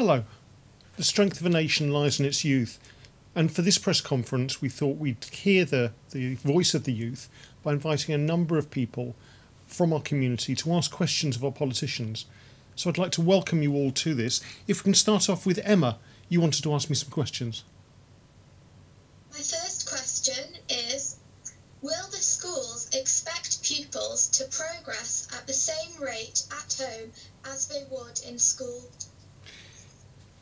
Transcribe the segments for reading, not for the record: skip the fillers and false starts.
Hello. The strength of a nation lies in its youth. And for this press conference, we thought we'd hear the voice of the youth by inviting a number of people from our community to ask questions of our politicians. So I'd like to welcome you all to this. If we can start off with Emma, you wanted to ask me some questions. My first question is, will the schools expect pupils to progress at the same rate at home as they would in school?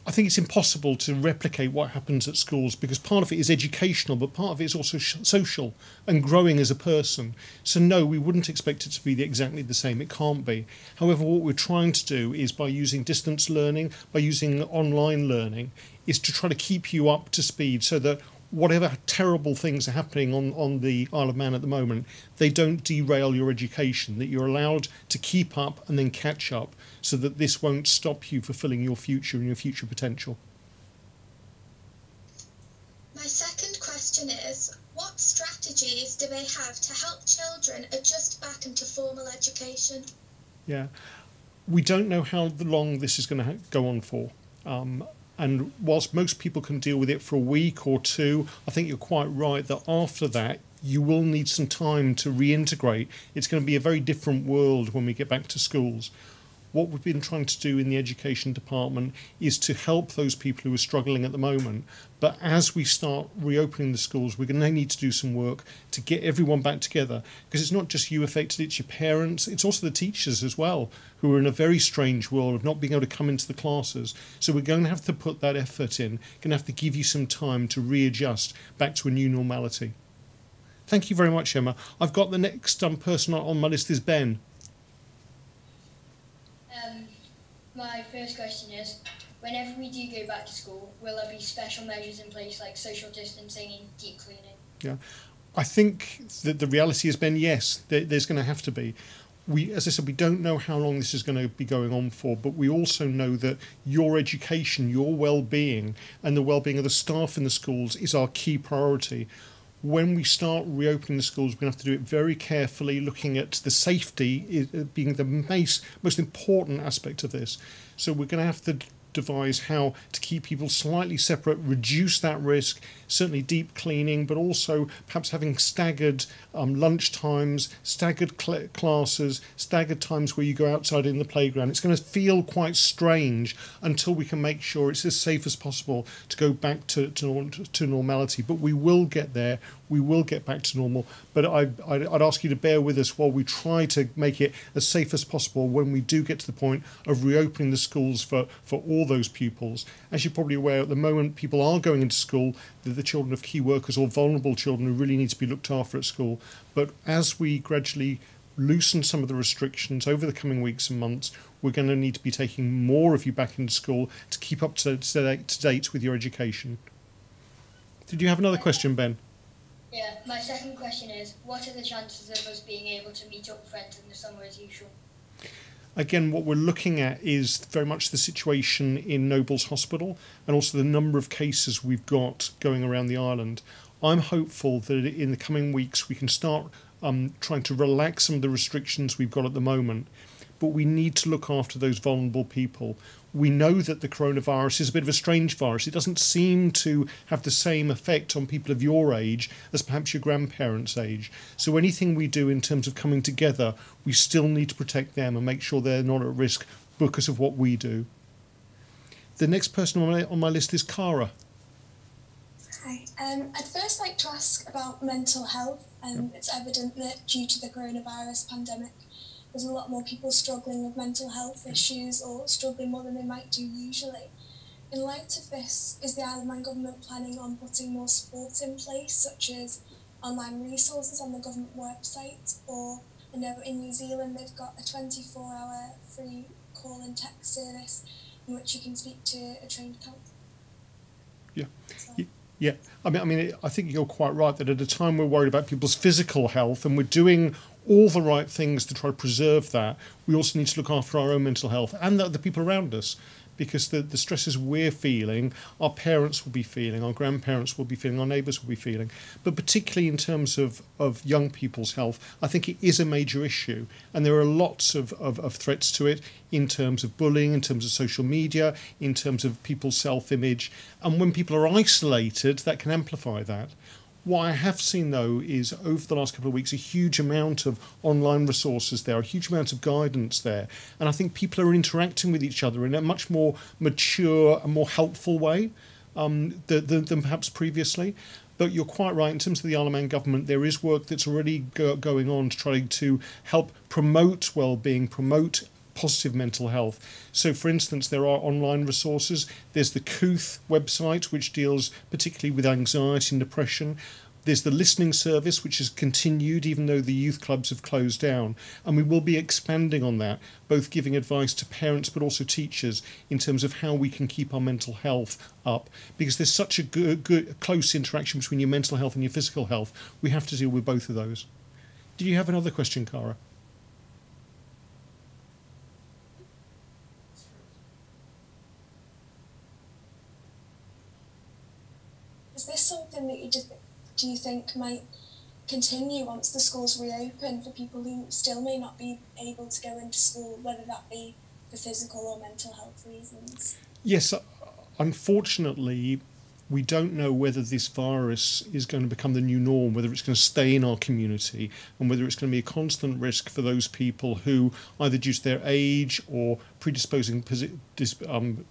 I think it's impossible to replicate what happens at schools because part of it is educational, but part of it is also social and growing as a person. So no, we wouldn't expect it to be exactly the same. It can't be. However, what we're trying to do is by using distance learning, by using online learning, is to try to keep you up to speed so that whatever terrible things are happening on the Isle of Man at the moment, they don't derail your education, that you're allowed to keep up and then catch up so that this won't stop you fulfilling your future and your future potential. My second question is, what strategies do they have to help children adjust back into formal education? Yeah, we don't know how long this is going to go on for. And whilst most people can deal with it for a week or two, I think you're quite right that after that, you will need some time to reintegrate. It's going to be a very different world when we get back to schools. What we've been trying to do in the education department is to help those people who are struggling at the moment. But as we start reopening the schools, we're going to need to do some work to get everyone back together, because it's not just you affected, it's your parents, it's also the teachers as well, who are in a very strange world of not being able to come into the classes. So we're going to have to put that effort in, going to have to give you some time to readjust back to a new normality. Thank you very much, Emma. I've got the next person on my list is Ben. My first question is, whenever we do go back to school, will there be special measures in place like social distancing and deep cleaning? Yeah, I think that the reality has been yes, there's going to have to be. As I said, we don't know how long this is going to be going on for, but we also know that your education, your well-being and the well-being of the staff in the schools is our key priority. When we start reopening the schools, we're going to have to do it very carefully, looking at the safety being the most important aspect of this. So we're going to have to devise how to keep people slightly separate, reduce that risk, certainly deep cleaning, but also perhaps having staggered lunch times, staggered classes, staggered times where you go outside in the playground. It's going to feel quite strange until we can make sure it's as safe as possible to go back to normality. But we will get there. We will get back to normal. But I'd ask you to bear with us while we try to make it as safe as possible when we do get to the point of reopening the schools for all those pupils. As you're probably aware, at the moment, people are going into school, the children of key workers or vulnerable children who really need to be looked after at school. But as we gradually loosen some of the restrictions over the coming weeks and months, we're going to need to be taking more of you back into school to keep up to date with your education. Did you have another question, Ben? Yeah, my second question is, what are the chances of us being able to meet up with friends in the summer as usual? Again, what we're looking at is very much the situation in Nobles Hospital and also the number of cases we've got going around the island. I'm hopeful that in the coming weeks we can start trying to relax some of the restrictions we've got at the moment, but we need to look after those vulnerable people. We know that the coronavirus is a bit of a strange virus. It doesn't seem to have the same effect on people of your age as perhaps your grandparents' age. So anything we do in terms of coming together, we still need to protect them and make sure they're not at risk because of what we do. The next person on my list is Cara. Hi. I'd first like to ask about mental health. It's evident that due to the coronavirus pandemic, there's a lot more people struggling with mental health issues or struggling more than they might do usually. In light of this, is the Isle of Man government planning on putting more support in place, such as online resources on the government website? Or I know in New Zealand they've got a 24-hour free call and text service in which you can speak to a trained counsellor. Yeah. Yeah, I mean, I think you're quite right that at a time we're worried about people's physical health and we're doing all the right things to try to preserve that, we also need to look after our own mental health and the people around us. because the stresses we're feeling, our parents will be feeling, our grandparents will be feeling, our neighbours will be feeling. But particularly in terms of young people's health, I think it is a major issue. And there are lots of threats to it in terms of bullying, in terms of social media, in terms of people's self-image. And when people are isolated, that can amplify that. What I have seen, though, is over the last couple of weeks, a huge amount of online resources there, a huge amount of guidance there. And I think people are interacting with each other in a much more mature and more helpful way than perhaps previously. But you're quite right, in terms of the Isle of Man government, there is work that's already going on to try to help promote well-being, promote positive mental health. So, for instance, there are online resources. There's the Couth website, which deals particularly with anxiety and depression. There's the listening service, which has continued even though the youth clubs have closed down. And we will be expanding on that, both giving advice to parents but also teachers in terms of how we can keep our mental health up. Because there's such a good close interaction between your mental health and your physical health. We have to deal with both of those. Did you have another question, Cara? Is this something that do you think might continue once the schools reopen for people who still may not be able to go into school, whether that be for physical or mental health reasons? Yes, unfortunately, we don't know whether this virus is going to become the new norm, whether it's going to stay in our community, and whether it's going to be a constant risk for those people who, either due to their age or predisposing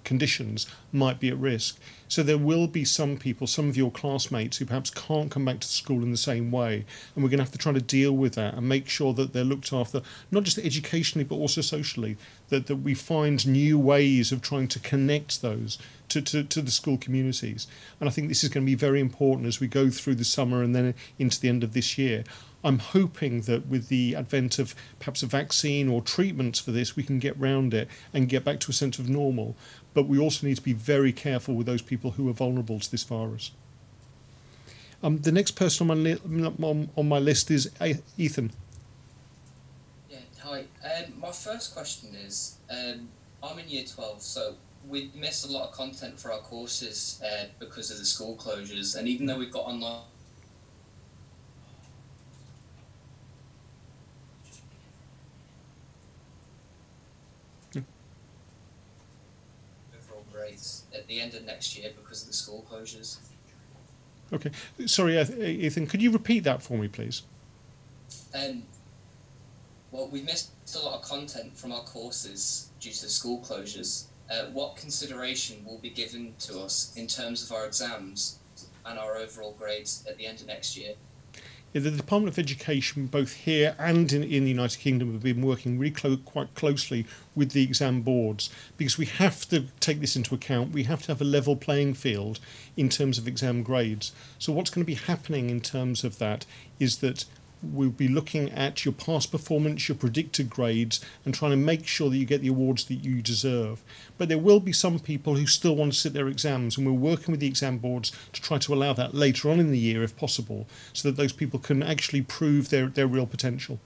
conditions, might be at risk. So there will be some people, some of your classmates, who perhaps can't come back to school in the same way, and we're going to have to try to deal with that and make sure that they're looked after, not just educationally but also socially, that we find new ways of trying to connect those to the school communities. And I think this is going to be very important as we go through the summer and then into the end of this year. I'm hoping that with the advent of perhaps a vaccine or treatments for this, we can get round it and get back to a sense of normal. But we also need to be very careful with those people who are vulnerable to this virus. The next person on my list is Ethan. Yeah, hi. My first question is, I'm in year 12, so we missed a lot of content for our courses because of the school closures, and even though we've got online overall grades at the end of next year because of the school closures. Okay, sorry, Ethan, could you repeat that for me, please? Well, we missed a lot of content from our courses due to the school closures. What consideration will be given to us in terms of our exams and our overall grades at the end of next year? Yeah, the Department of Education, both here and in the United Kingdom, have been working really quite closely with the exam boards, because we have to take this into account. We have to have a level playing field in terms of exam grades. So what's going to be happening in terms of that is that we'll be looking at your past performance, your predicted grades, and trying to make sure that you get the awards that you deserve. But there will be some people who still want to sit their exams, and we're working with the exam boards to try to allow that later on in the year if possible, so that those people can actually prove their real potential.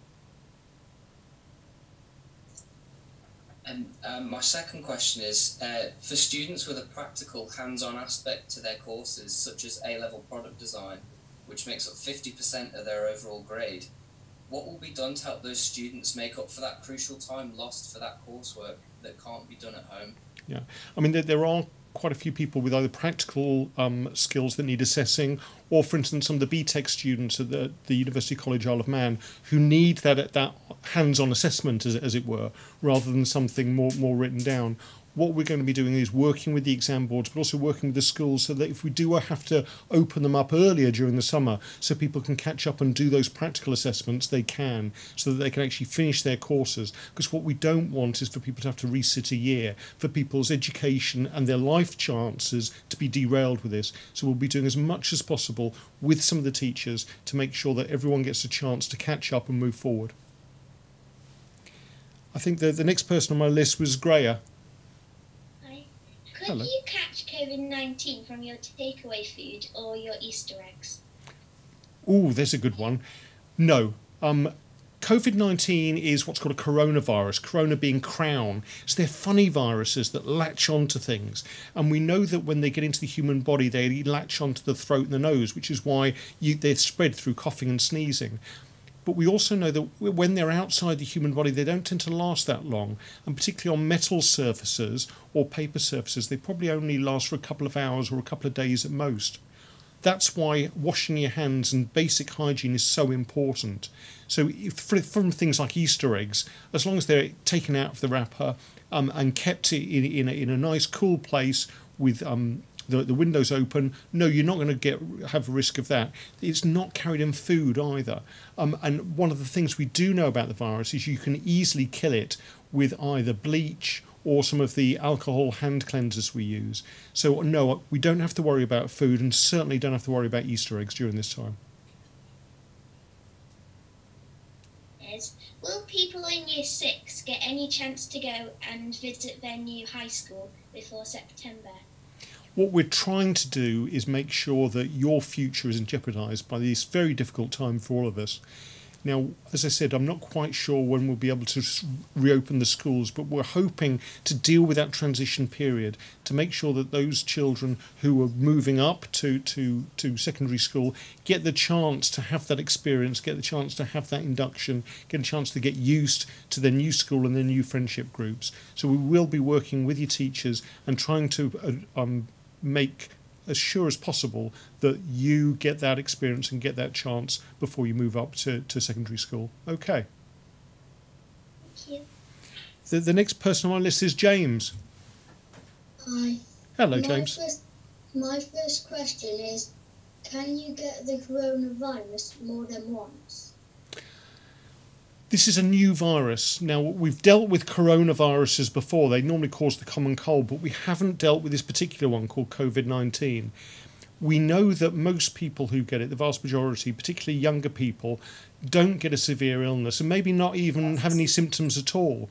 And my second question is, for students with a practical hands-on aspect to their courses, such as A-level product design, which makes up 50% of their overall grade, what will be done to help those students make up for that crucial time lost for that coursework that can't be done at home? Yeah, I mean, there are quite a few people with either practical skills that need assessing, or, for instance, some of the BTEC students at the University College Isle of Man who need that hands-on assessment, as it were, rather than something more written down. What we're going to be doing is working with the exam boards, but also working with the schools, so that if we do have to open them up earlier during the summer so people can catch up and do those practical assessments, they can, so that they can actually finish their courses. Because what we don't want is for people to have to resit a year, for people's education and their life chances to be derailed with this. So we'll be doing as much as possible with some of the teachers to make sure that everyone gets a chance to catch up and move forward. I think the next person on my list was Greya. Could you catch COVID-19 from your takeaway food or your Easter eggs? Ooh, there's a good one. No. COVID-19 is what's called a coronavirus, corona being crown. So they're funny viruses that latch onto things. And we know that when they get into the human body, they latch onto the throat and the nose, which is why they're spread through coughing and sneezing. But we also know that when they're outside the human body, they don't tend to last that long. And particularly on metal surfaces or paper surfaces, they probably only last for a couple of hours or a couple of days at most. That's why washing your hands and basic hygiene is so important. So from things like Easter eggs, as long as they're taken out of the wrapper and kept in a nice cool place with the windows open, no, you're not going to have a risk of that. It's not carried in food either. And one of the things we do know about the virus is you can easily kill it with either bleach or some of the alcohol hand cleansers we use. So no, we don't have to worry about food, and certainly don't have to worry about Easter eggs during this time. Will people in Year 6 get any chance to go and visit their new high school before September? What we're trying to do is make sure that your future isn't jeopardised by this very difficult time for all of us. Now, as I said, I'm not quite sure when we'll be able to reopen the schools, but we're hoping to deal with that transition period to make sure that those children who are moving up to secondary school get the chance to have that experience, get the chance to have that induction, get a chance to get used to their new school and their new friendship groups. So we will be working with your teachers and trying to make as sure as possible that you get that experience and get that chance before you move up to secondary school. Okay. Thank you. The next person on my list is James. Hi. Hello, James. My first question is, can you get the coronavirus more than once? This is a new virus. Now, we've dealt with coronaviruses before. They normally cause the common cold, but we haven't dealt with this particular one called COVID-19. We know that most people who get it, the vast majority, particularly younger people, don't get a severe illness and maybe not even have any symptoms at all.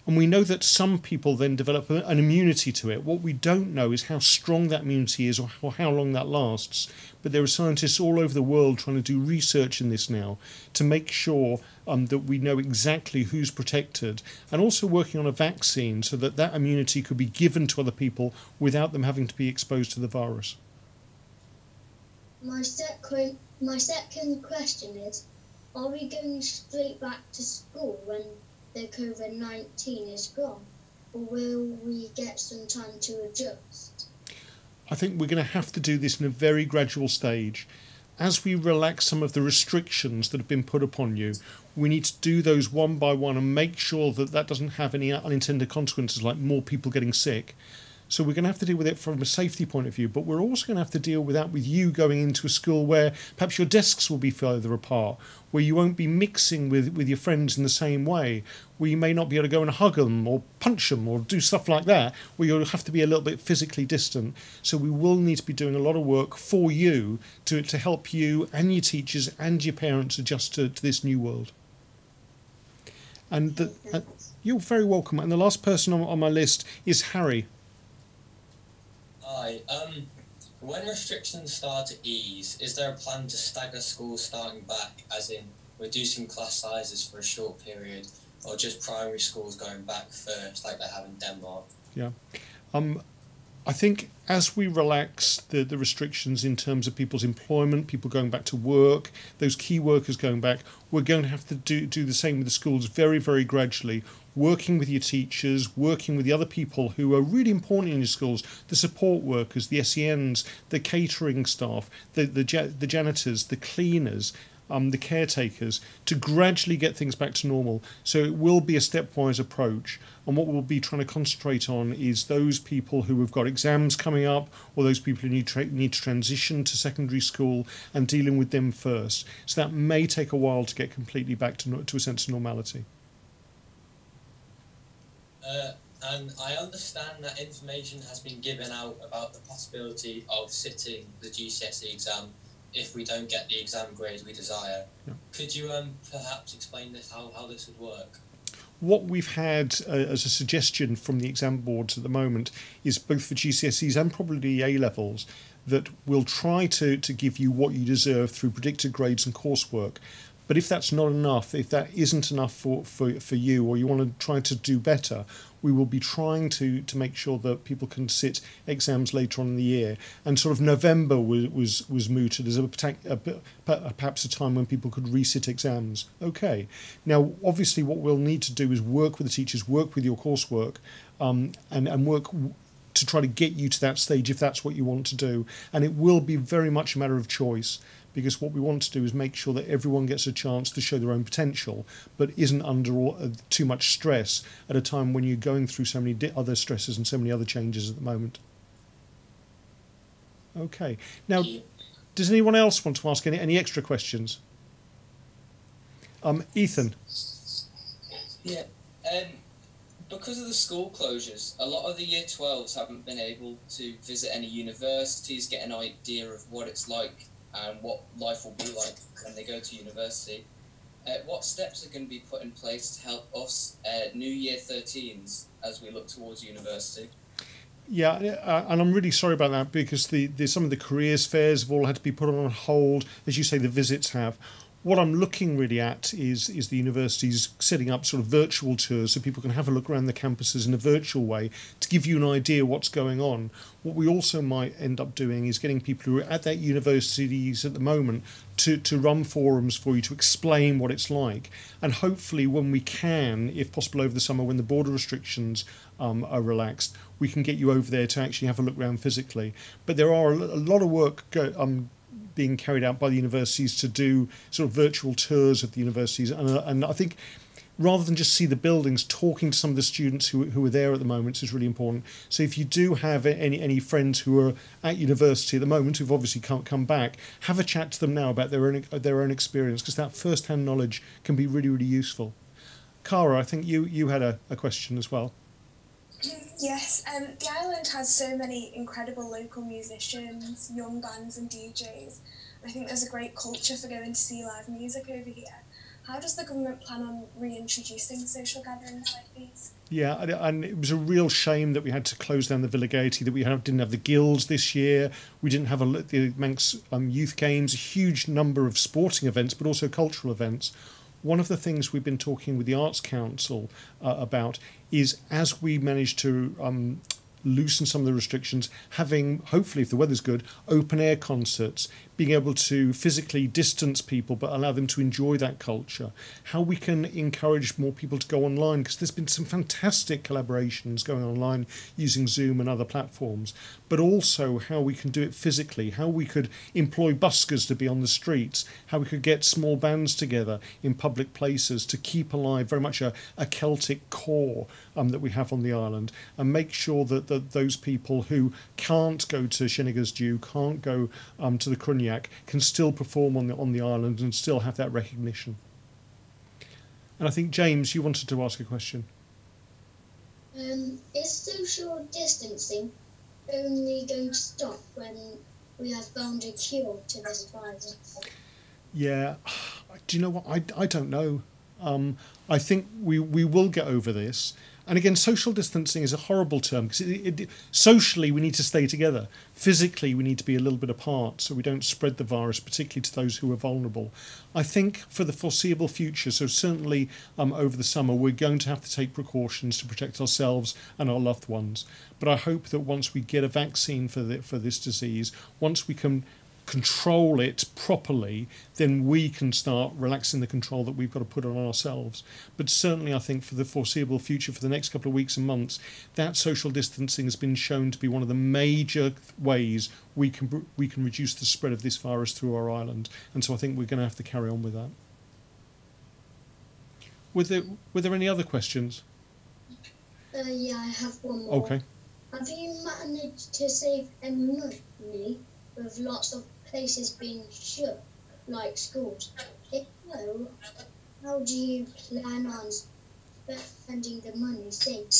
And we know that some people then develop an immunity to it. What we don't know is how strong that immunity is or how long that lasts. But there are scientists all over the world trying to do research in this now to make sure that we know exactly who's protected, and also working on a vaccine so that that immunity could be given to other people without them having to be exposed to the virus. My second question is, are we going straight back to school when the COVID-19 is gone, or will we get some time to adjust? I think we're going to have to do this in a very gradual stage. As we relax some of the restrictions that have been put upon you, we need to do those one by one and make sure that that doesn't have any unintended consequences like more people getting sick. So we're going to have to deal with it from a safety point of view, but we're also going to have to deal with that with you going into a school where perhaps your desks will be further apart, where you won't be mixing with your friends in the same way, where you may not be able to go and hug them or punch them or do stuff like that, where you'll have to be a little bit physically distant. So we will need to be doing a lot of work for you to help you and your teachers and your parents adjust to this new world. And you're very welcome. And the last person on my list is Harry. Hi. When restrictions start to ease, is there a plan to stagger schools starting back, as in reducing class sizes for a short period, or just primary schools going back first, like they have in Denmark? Yeah. I think as we relax the restrictions in terms of people's employment, people going back to work, those key workers going back, we're going to have to do the same with the schools very, very gradually, working with your teachers, working with the other people who are really important in your schools, the support workers, the SENs, the catering staff, the janitors, the cleaners, the caretakers, to gradually get things back to normal. So it will be a stepwise approach. And what we'll be trying to concentrate on is those people who have got exams coming up, or those people who need to transition to secondary school, and dealing with them first. So that may take a while to get completely back to a sense of normality. And I understand that information has been given out about the possibility of sitting the GCSE exam if we don't get the exam grades we desire. Yeah. Could you perhaps explain this, how this would work? What we've had as a suggestion from the exam boards at the moment is both for GCSEs and probably A-levels that we'll try to give you what you deserve through predicted grades and coursework. But if that's not enough, if that isn't enough for you, or you want to try to do better, we will be trying to make sure that people can sit exams later on in the year. And sort of November was mooted as perhaps a time when people could resit exams. Okay. Now, obviously, what we'll need to do is work with the teachers, work with your coursework, and work to try to get you to that stage if that's what you want to do. And it will be very much a matter of choice, because what we want to do is make sure that everyone gets a chance to show their own potential, but isn't under too much stress at a time when you're going through so many other stresses and so many other changes at the moment. Okay. Now, does anyone else want to ask any extra questions? Ethan. Yeah. Because of the school closures, a lot of the Year 12s haven't been able to visit any universities, get an idea of what it's like and what life will be like when they go to university. What steps are going to be put in place to help us new Year 13s as we look towards university? Yeah, and I'm really sorry about that, because some of the careers fairs have all had to be put on hold, as you say, the visits have. What I'm looking really at is the universities setting up sort of virtual tours so people can have a look around the campuses in a virtual way to give you an idea what's going on. What we also might end up doing is getting people who are at that universities at the moment to run forums for you to explain what it's like. And hopefully when we can, if possible over the summer, when the border restrictions are relaxed, we can get you over there to actually have a look around physically. But there are a lot of work being carried out by the universities to do sort of virtual tours of the universities, and I think rather than just see the buildings, talking to some of the students who are there at the moment is really important. So if you do have any friends who are at university at the moment who've obviously can't come back, have a chat to them now about their own experience, because that first-hand knowledge can be really, really useful. Cara, I think you had a question as well. Yes, the island has so many incredible local musicians, young bands and DJs. I think there's a great culture for going to see live music over here. How does the government plan on reintroducing social gatherings like these? Yeah, and it was a real shame that we had to close down the Villa Gaiety, that we didn't have the guilds this year. We didn't have the Manx Youth Games, a huge number of sporting events, but also cultural events. One of the things we've been talking with the Arts Council about is, as we manage to loosen some of the restrictions, having, hopefully if the weather's good, open air concerts, being able to physically distance people but allow them to enjoy that culture, how we can encourage more people to go online, because there's been some fantastic collaborations going online using Zoom and other platforms, but also how we can do it physically, how we could employ buskers to be on the streets, how we could get small bands together in public places to keep alive very much a Celtic core that we have on the island, and make sure that those people who can't go to Shenniger's Dew, can't go to the Cruniac, can still perform on the island and still have that recognition. And I think, James, you wanted to ask a question. Is social distancing only going to stop when we have found a cure to this virus? Yeah, do you know what? I don't know. I think we will get over this. And again, social distancing is a horrible term, because socially we need to stay together. Physically we need to be a little bit apart so we don't spread the virus, particularly to those who are vulnerable. I think for the foreseeable future, so certainly over the summer, we're going to have to take precautions to protect ourselves and our loved ones. But I hope that once we get a vaccine for this disease, once we can control it properly, then we can start relaxing the control that we've got to put on ourselves. But certainly I think for the foreseeable future, for the next couple of weeks and months, that social distancing has been shown to be one of the major ways we can reduce the spread of this virus through our island. And so I think we're going to have to carry on with that. Were there any other questions? Yeah, I have one more. Okay. Have you managed to save any money with lots of places being shut, like schools? If so, how do you plan on spending the money saved?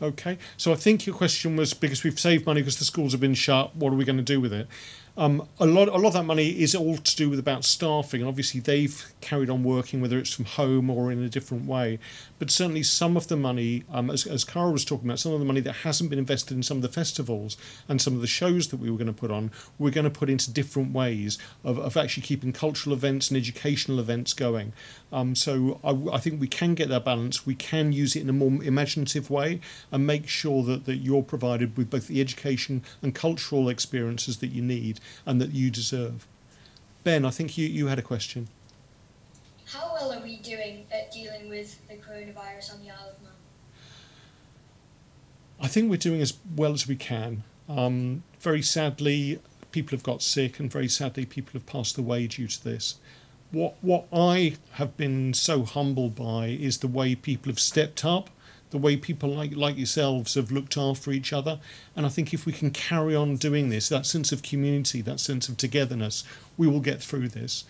Okay, so I think your question was, because we've saved money because the schools have been shut, what are we going to do with it? A lot of that money is all to do with about staffing, and obviously they've carried on working, whether it's from home or in a different way. But certainly some of the money, as Cara was talking about, some of the money that hasn't been invested in some of the festivals and some of the shows that we were going to put on, we're going to put into different ways of actually keeping cultural events and educational events going. So I think we can get that balance. We can use it in a more imaginative way and make sure that you're provided with both the education and cultural experiences that you need and that you deserve. Ben, I think you had a question. How well are we doing at dealing with the coronavirus on the Isle of Man? I think we're doing as well as we can. Very sadly, people have got sick, and very sadly, people have passed away due to this. What I have been so humbled by is the way people have stepped up, the way people like yourselves have looked after each other. And I think if we can carry on doing this, that sense of community, that sense of togetherness, we will get through this.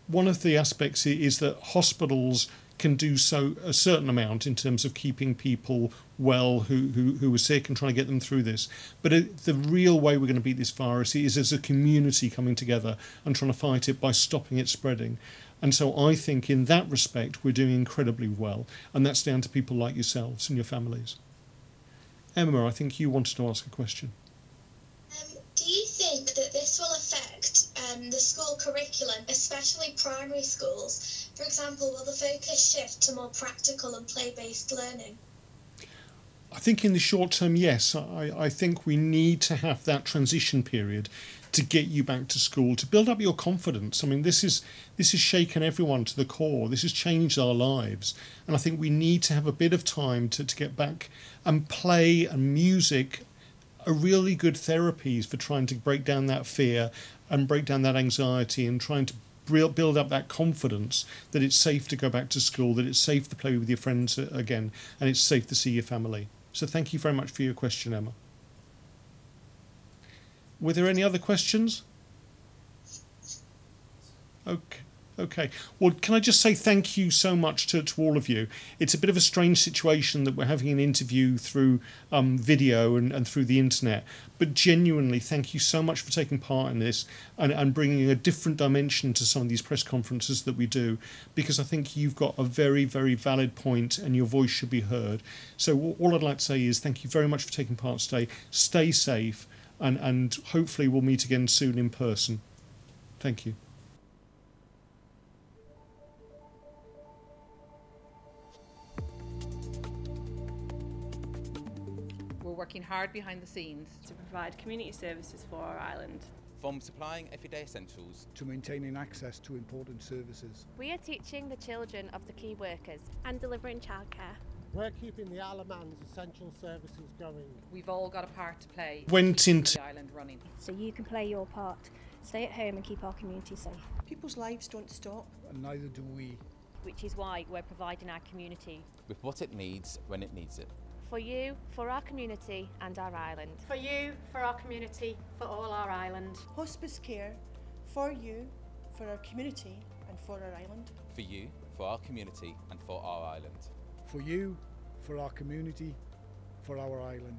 One of the aspects is that hospitals can do so a certain amount in terms of keeping people well who are sick and trying to get them through this. But the real way we're going to beat this virus is as a community coming together and trying to fight it by stopping it spreading. And so I think in that respect we're doing incredibly well, and that's down to people like yourselves and your families. Emma, I think you wanted to ask a question. Do you think that this will affect the school curriculum, especially primary schools? For example, will the focus shift to more practical and play-based learning? I think in the short term, yes. I think we need to have that transition period to get you back to school, to build up your confidence. I mean, this has shaken everyone to the core. This has changed our lives. And I think we need to have a bit of time to get back, and play and music are really good therapies for trying to break down that fear and break down that anxiety and trying to build up that confidence that it's safe to go back to school, that it's safe to play with your friends again, and it's safe to see your family. So thank you very much for your question, Emma. Were there any other questions? Okay. Well, can I just say thank you so much to all of you. It's a bit of a strange situation that we're having an interview through video and through the internet, but genuinely thank you so much for taking part in this and bringing a different dimension to some of these press conferences that we do, because I think you've got a very, very valid point and your voice should be heard. So all I'd like to say is thank you very much for taking part today. Stay safe, and hopefully we'll meet again soon in person. Thank you. Working hard behind the scenes to provide community services for our island. From supplying everyday essentials to maintaining access to important services. We are teaching the children of the key workers and delivering childcare. We're keeping the Isle of Man's essential services going. We've all got a part to play. Went into the island running. So you can play your part. Stay at home and keep our community safe. People's lives don't stop. And neither do we. Which is why we're providing our community with what it needs when it needs it. For you, for our community and our island. For you, for our community, for all our island. Hospice care for you, for our community and for our island. For you, for our community and for our island. For you, for our community, for our island.